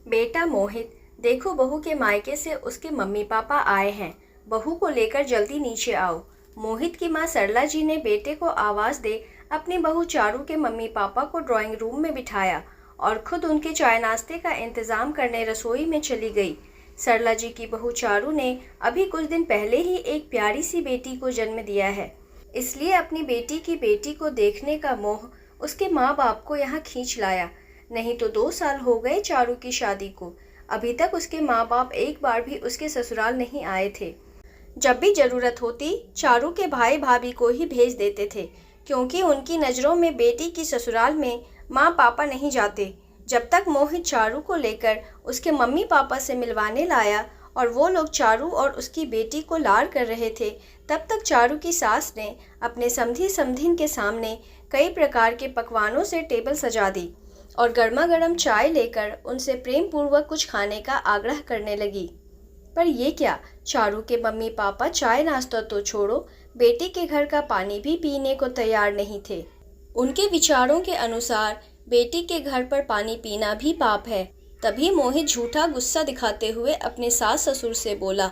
बेटा मोहित, देखो बहू के मायके से उसके मम्मी पापा आए हैं। बहू को लेकर जल्दी नीचे आओ। मोहित की माँ सरला जी ने बेटे को आवाज़ दे अपनी बहू चारू के मम्मी पापा को ड्राइंग रूम में बिठाया और खुद उनके चाय नाश्ते का इंतज़ाम करने रसोई में चली गई। सरला जी की बहू चारू ने अभी कुछ दिन पहले ही एक प्यारी सी बेटी को जन्म दिया है, इसलिए अपनी बेटी को देखने का मोह उसके माँ बाप को यहाँ खींच लाया। नहीं तो 2 साल हो गए चारू की शादी को, अभी तक उसके माँ बाप एक बार भी उसके ससुराल नहीं आए थे। जब भी ज़रूरत होती चारू के भाई भाभी को ही भेज देते थे, क्योंकि उनकी नज़रों में बेटी की ससुराल में माँ पापा नहीं जाते। जब तक मोहित चारू को लेकर उसके मम्मी पापा से मिलवाने लाया और वो लोग चारू और उसकी बेटी को लाड़ कर रहे थे, तब तक चारू की सास ने अपने समधी समधिन के सामने कई प्रकार के पकवानों से टेबल सजा दी और गर्मा गर्म चाय लेकर उनसे प्रेम पूर्वक कुछ खाने का आग्रह करने लगी। पर ये क्या, चारू के मम्मी पापा चाय नाश्ता तो छोड़ो, बेटी के घर का पानी भी पीने को तैयार नहीं थे। उनके विचारों के अनुसार बेटी के घर पर पानी पीना भी पाप है। तभी मोहित झूठा गुस्सा दिखाते हुए अपने सास ससुर से बोला,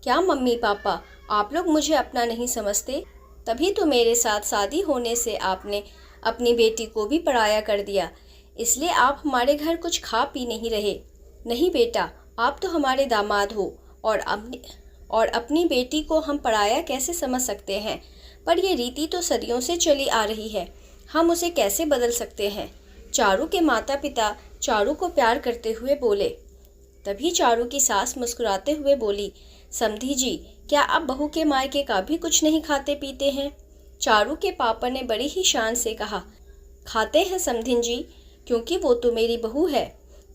क्या मम्मी पापा, आप लोग मुझे अपना नहीं समझते? तभी तो मेरे साथ शादी होने से आपने अपनी बेटी को भी पराया कर दिया, इसलिए आप हमारे घर कुछ खा पी नहीं रहे। नहीं बेटा, आप तो हमारे दामाद हो और अपनी बेटी को हम पराया कैसे समझ सकते हैं? पर ये रीति तो सदियों से चली आ रही है, हम उसे कैसे बदल सकते हैं? चारू के माता पिता चारू को प्यार करते हुए बोले। तभी चारू की सास मुस्कुराते हुए बोली, समधी जी, क्या आप बहू के मायके का भी कुछ नहीं खाते पीते हैं? चारू के पापा ने बड़ी ही शान से कहा, खाते हैं समधिन जी, क्योंकि वो तो मेरी बहू है।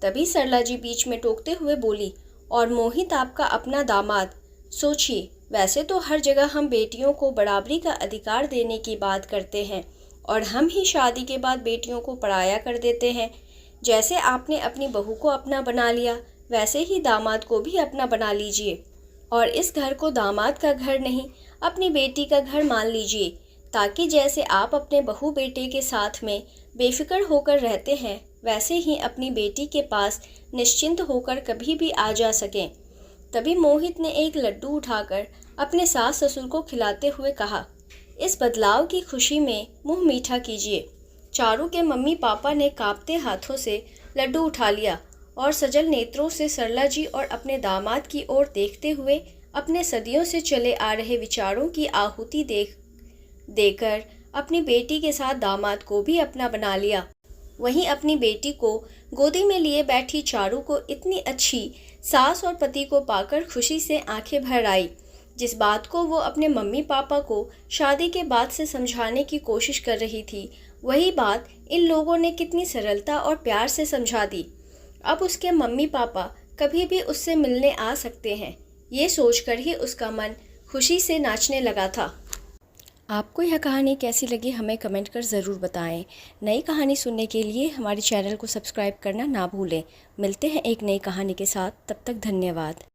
तभी सरला जी बीच में टोकते हुए बोली, और मोहित आपका अपना दामाद। सोचिए, वैसे तो हर जगह हम बेटियों को बराबरी का अधिकार देने की बात करते हैं और हम ही शादी के बाद बेटियों को पराया कर देते हैं। जैसे आपने अपनी बहू को अपना बना लिया, वैसे ही दामाद को भी अपना बना लीजिए और इस घर को दामाद का घर नहीं, अपनी बेटी का घर मान लीजिए, ताकि जैसे आप अपने बहू बेटे के साथ में बेफिक्र होकर रहते हैं, वैसे ही अपनी बेटी के पास निश्चिंत होकर कभी भी आ जा सकें। तभी मोहित ने एक लड्डू उठाकर अपने सास ससुर को खिलाते हुए कहा, इस बदलाव की खुशी में मुंह मीठा कीजिए। चारू के मम्मी पापा ने कांपते हाथों से लड्डू उठा लिया और सजल नेत्रों से सरला जी और अपने दामाद की ओर देखते हुए अपने सदियों से चले आ रहे विचारों की आहुति देकर अपनी बेटी के साथ दामाद को भी अपना बना लिया। वहीं अपनी बेटी को गोदी में लिए बैठी चारू को इतनी अच्छी सास और पति को पाकर खुशी से आंखें भर आई। जिस बात को वो अपने मम्मी पापा को शादी के बाद से समझाने की कोशिश कर रही थी, वही बात इन लोगों ने कितनी सरलता और प्यार से समझा दी। अब उसके मम्मी पापा कभी भी उससे मिलने आ सकते हैं, ये सोचकर ही उसका मन खुशी से नाचने लगा था। आपको यह कहानी कैसी लगी हमें कमेंट कर ज़रूर बताएं। नई कहानी सुनने के लिए हमारे चैनल को सब्सक्राइब करना ना भूलें। मिलते हैं एक नई कहानी के साथ, तब तक धन्यवाद।